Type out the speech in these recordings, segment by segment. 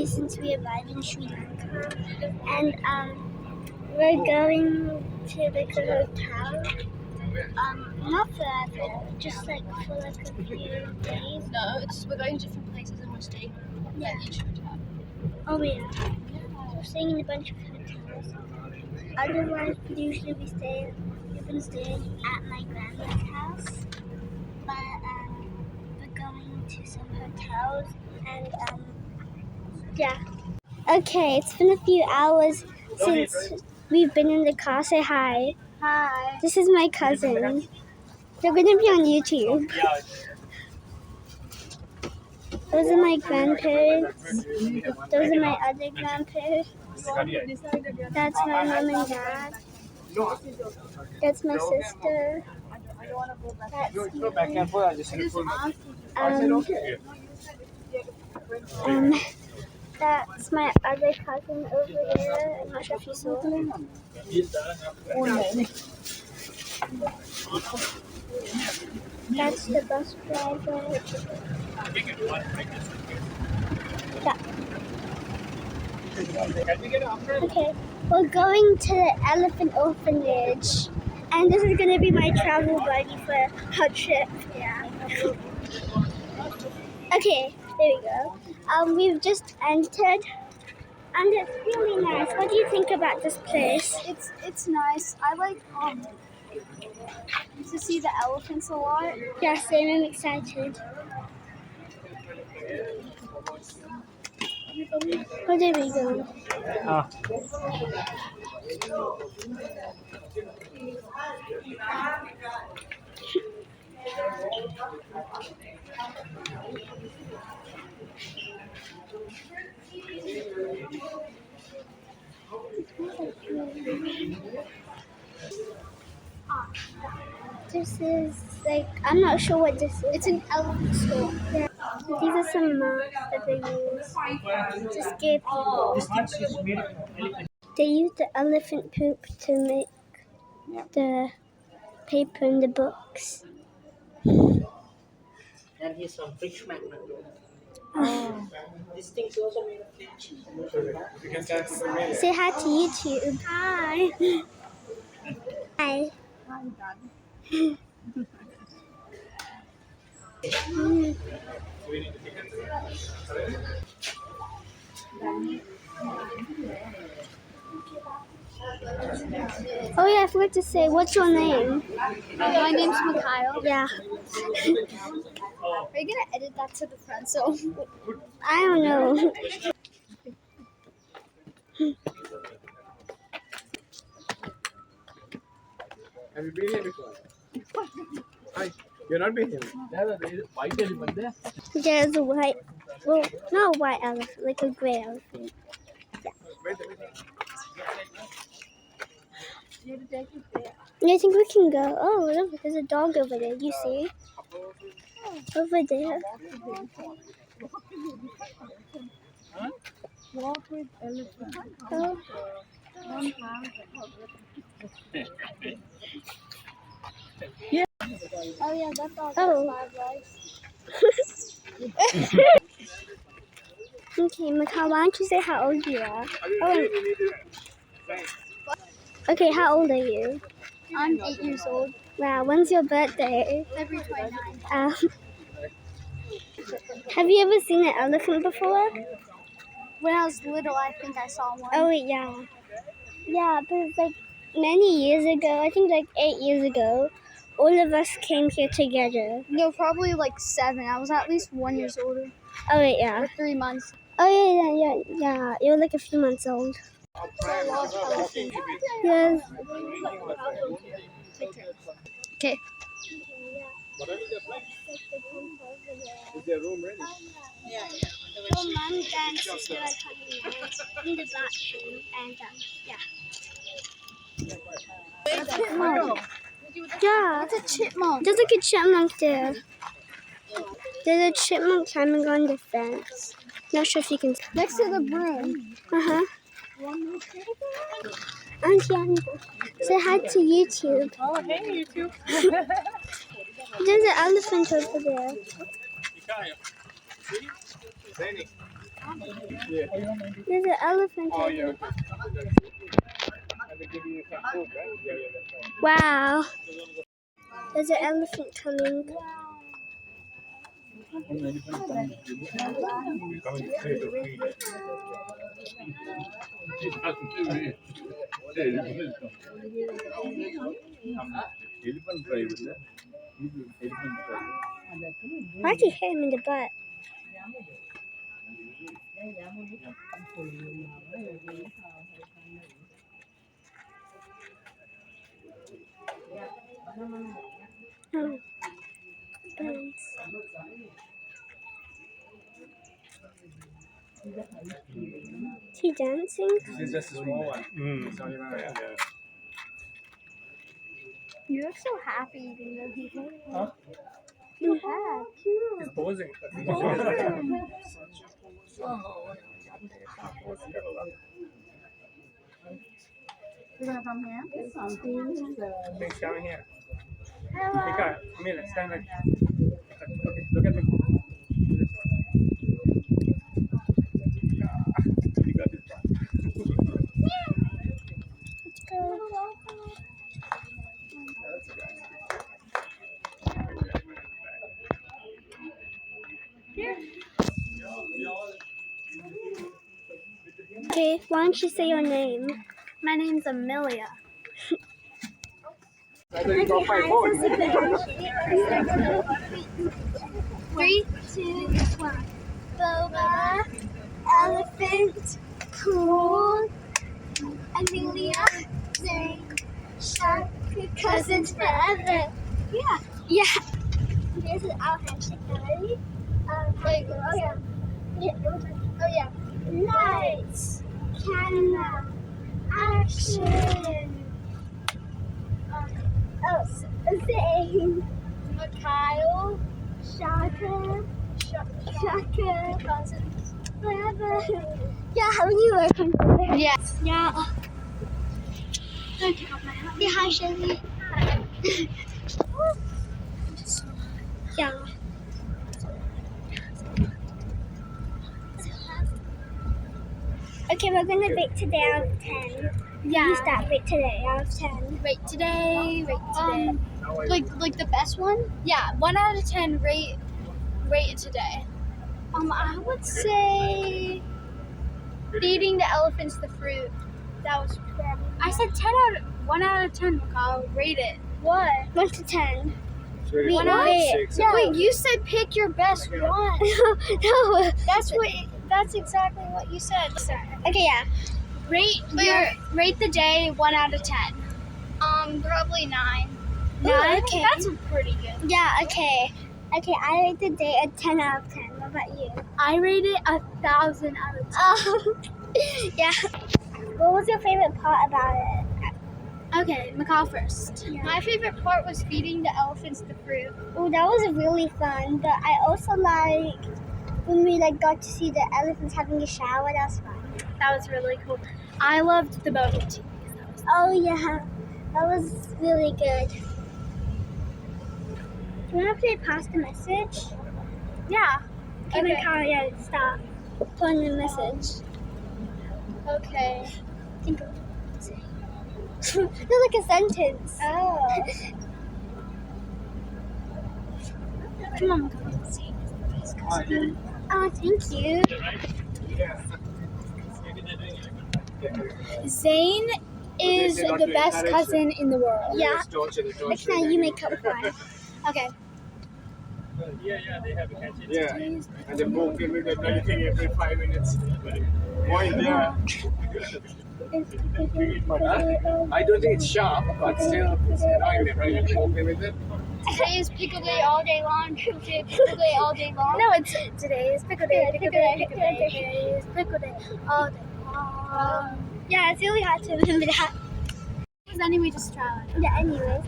day since we arrived in Sri Lanka, and we're going to like a hotel. Not forever, just like for like a few days. No, we're going to different places and we're staying at each hotel. Oh yeah. We're staying in a bunch of hotels. Otherwise, usually we've been staying at my grandma's house, but we're going to some hotels and yeah. Okay, it's been a few hours since we've been in the car. Say hi. Hi. This is my cousin. They're going to be on YouTube. Those are my grandparents. Those are my other grandparents. That's my mom and dad. That's my sister. That's me. That's my other cousin over there. I'm not sure if you saw him. That's the bus driver. Yeah. Okay, we're going to the elephant orphanage, and this is going to be my travel buddy for our trip. Yeah. Okay, there we go. We've just entered, and it's really nice. What do you think about this place? It's nice. I like to see the elephants a lot. Yeah, same. I'm excited. Oh, there we go. This is like, I'm not sure what this is. It's an elephant store. Yeah. These are some masks that they use to scare people. They use the elephant poop to make the paper in the books. And here's some fish magnet. Oh. This thing's also made of fish. Say hi to YouTube. Hi. Hi. Oh yeah, I forgot to say, what's your name? My name's Mikhail. Yeah. Are you gonna edit that to the front? So I don't know. Have you been here before? Hi. You've not been here? There's a white, well, not a white elephant, like a gray elephant. Yeah, I think we can go. Oh, look, there's a dog over there. You see? Over there. walk with elephant. Oh. Oh yeah, that's all. Oh. Okay, Mikhail, why don't you say how old you are? Oh. Okay, how old are you? I'm 8 years old. Wow, when's your birthday? February 29th. Have you ever seen an elephant before? When I was little, I think I saw one. Oh, yeah. Yeah, but it's like many years ago, I think like 8 years ago, all of us came here together. No, probably like 7. I was at least 1 year older. Oh, wait, yeah. Or 3 months. Oh, yeah. You were like a few months old. Yes. Okay. Is there room ready? Yeah. Well, Mom and sister are coming out in the bathroom, and yeah. It's a chipmunk. There's like a chipmunk there. There's a chipmunk climbing on the fence. Not sure if you can. Next to the broom. Auntie, say hi to YouTube. Oh, hey, YouTube. There's an elephant over there. Yeah. There's an elephant. Oh, in yeah. it. Okay. And they give you some food, right? Yeah, that's right. Wow. There's an elephant coming. Why'd you hit him in the butt? Oh, thanks. Is he dancing? This is just a small one. It's not even You look so happy eating those people. Huh? You have. It's posing. You're gonna come here? Please come here. Mika, come here. Stand like. Okay, look at me. You got this one. Let's go. Okay, why don't you say your name? My name's Amelia. I think you got my phone. 3, 2, 1. Boba, elephant, cool, Amelia, Zane, Shark, cousins forever. Yeah. Yeah. This is our handshake, ready? Wait, oh yeah. Oh yeah. Lights, camera, action. Zane, Mikhail, Shaka, cousins, forever. Yeah, how are you working for it? Yes. Yeah. Don't take off my hat. Yeah, hi, Shelly. Yeah. Okay, we're gonna rate today out of 10. Yeah. You start rate today out of 10. Rate today. Like the best one? Yeah, 1 out of 10. Rate it today. I would say feeding the elephants the fruit. That was probably. I said 1 out of 10. I'll rate it. What? 1 to 10. It's really Wait, cool. wait. 6. No. Wait, you said pick your best one. No. That's exactly what you said. Okay, yeah. Rate the day 1 out of 10. Probably 9. Ooh, okay. That's pretty good. Yeah, okay. Okay, I rate the day a 10 out of 10. What about you? I rate it 1,000 out of 10. Oh, yeah. What was your favorite part about it? Okay, McCall first. Yeah. My favorite part was feeding the elephants the fruit. Oh, that was really fun. But I also like when we got to see the elephants having a shower. That was fun. That was really cool. I loved the bubble tea. Oh yeah, that was really good. Do you want to play past the message? Yeah. Okay. Okay. Yeah, stop. Put on the message. Okay. Think of no, like a sentence. Oh. Come on. Oh, thank you. Zane is the best cousin in the world. Yeah. Don't Next time you make up one. Okay. Yeah, and the book give me the bloody thing every 5 minutes. Boy, yeah. I don't think it's sharp, but still, it's annoying them, right? You okay with it? Today is pickle day all day long. Pickle day all day long. No, today is pickle day. Pickle day. Today is pickle day all day long. Yeah, it's really hard to remember that. Anyway, just try it. Yeah, anyways,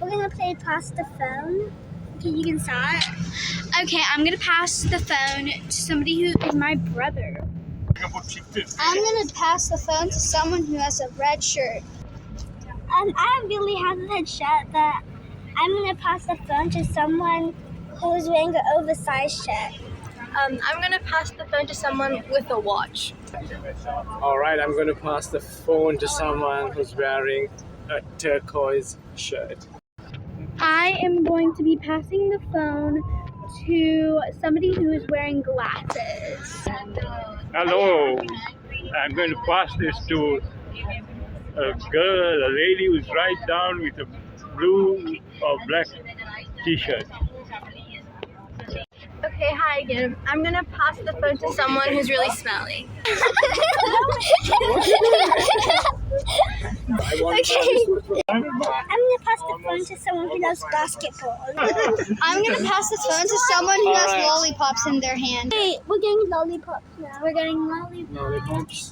we're gonna play past the phone. Okay, you can start. Okay, I'm gonna pass the phone to somebody who is my brother. I'm gonna pass the phone to someone who has a red shirt. I really have a red shirt, but I'm gonna pass the phone to someone who's wearing an oversized shirt. I'm gonna pass the phone to someone with a watch. All right, I'm going to pass the phone to someone who's wearing a turquoise shirt. I am going to be passing the phone to somebody who is wearing glasses. Hello, I'm going to pass this to a girl, a lady who's right down with a blue or black t-shirt. Okay, hi again. I'm gonna pass the phone to someone who's really smelly. I'm gonna pass the phone to someone who loves basketball. I'm gonna pass the phone to someone who has lollipops in their hand. Hey, we're getting lollipops now. We're getting lollipops. Lollipops.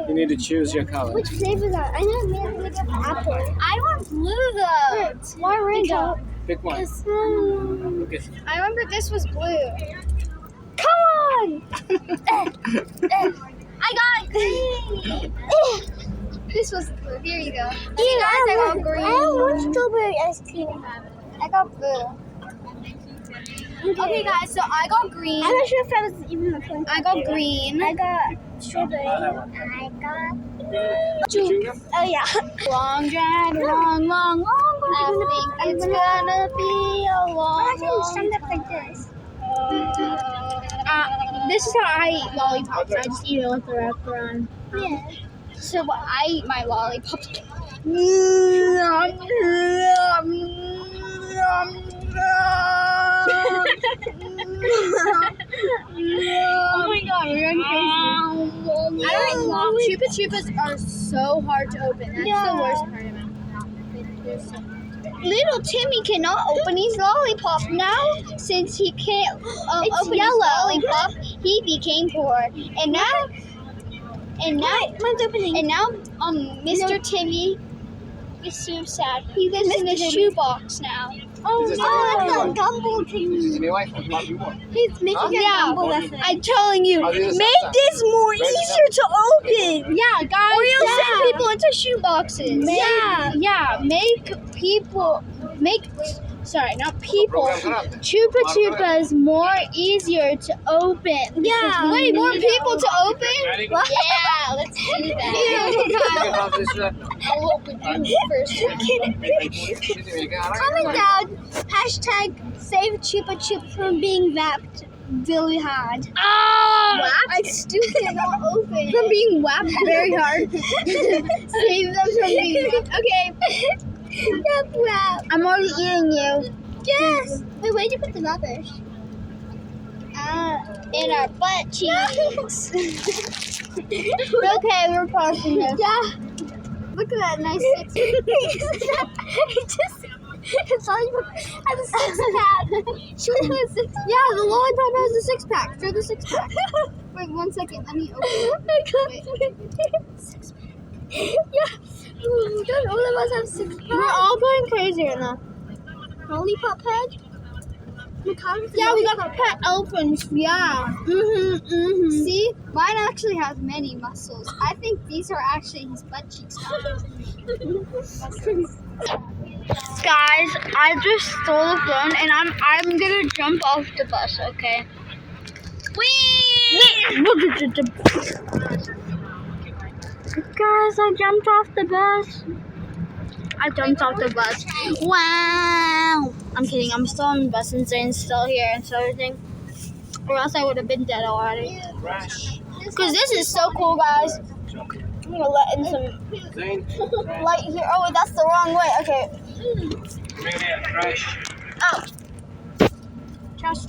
You need to choose your color. Which flavor is that? I know we have like apple. I want blue though. Why random? Pick one. Okay. I remember this was blue. Come on! I got green. This was blue. Here you go. Hey guys, I got green. I want strawberry ice cream. I got blue. Okay guys, so I got green. I'm not sure if that was even the point. I got green. I got strawberry. I got. Chewing gum? Oh yeah. Long drive, long. I think it's gonna be a long. Why can't you stand up like this? This is how I eat lollipops. I just eat it with the wrapper on. Yeah. So I eat my lollipops. Oh my god, we're going crazy. I don't know. Chupa Chupas are so hard to open. That's the worst part of it. Little Timmy cannot open his lollipop now since he can't open his lollipop. He became poor, and now Mine's opening. Mr. Timmy is so sad. He lives in a shoebox now. Oh, that's a gumball thing. He's making a gumball lesson. I'm telling you, make this more easier to open. Yeah, guys. Or you'll send people into shoeboxes. Chupa Chupas more easier to open. Yeah. Wait, more people to open? Yeah, let's do that. I'll open you first. Comment down, hashtag save Chupa Chup from being wrapped really hard. I'm stupid. Not open. From being whacked very hard. Save them from being whacked. Okay. Wrap. I'm already eating you. Yes. Wait, where'd you put the rubbish? In our butt cheeks. Okay, we're pausing this. Yeah. Look at that nice six It's lollipop has a six pack. Show them a six pack. Yeah, the lollipop has a six pack. Show the six pack. Wait 1 second. Let me open it. Six pack. Yeah. Don't all of us have six packs? We're all going crazy right now. Lollipop head? Yeah, we got the pet elephants. Yeah. See, mine actually has many muscles. I think these are actually his butt cheeks. Guys, I just stole a phone and I'm gonna jump off the bus. Okay. Whee! Guys, I jumped off the bus. Wow! I'm kidding. I'm still on the bus and Zane's still here and so everything. Or else I would have been dead already. Because this is so cool, guys. I'm gonna let in some light here. Oh, wait, that's the wrong way. Okay. Oh. Trash.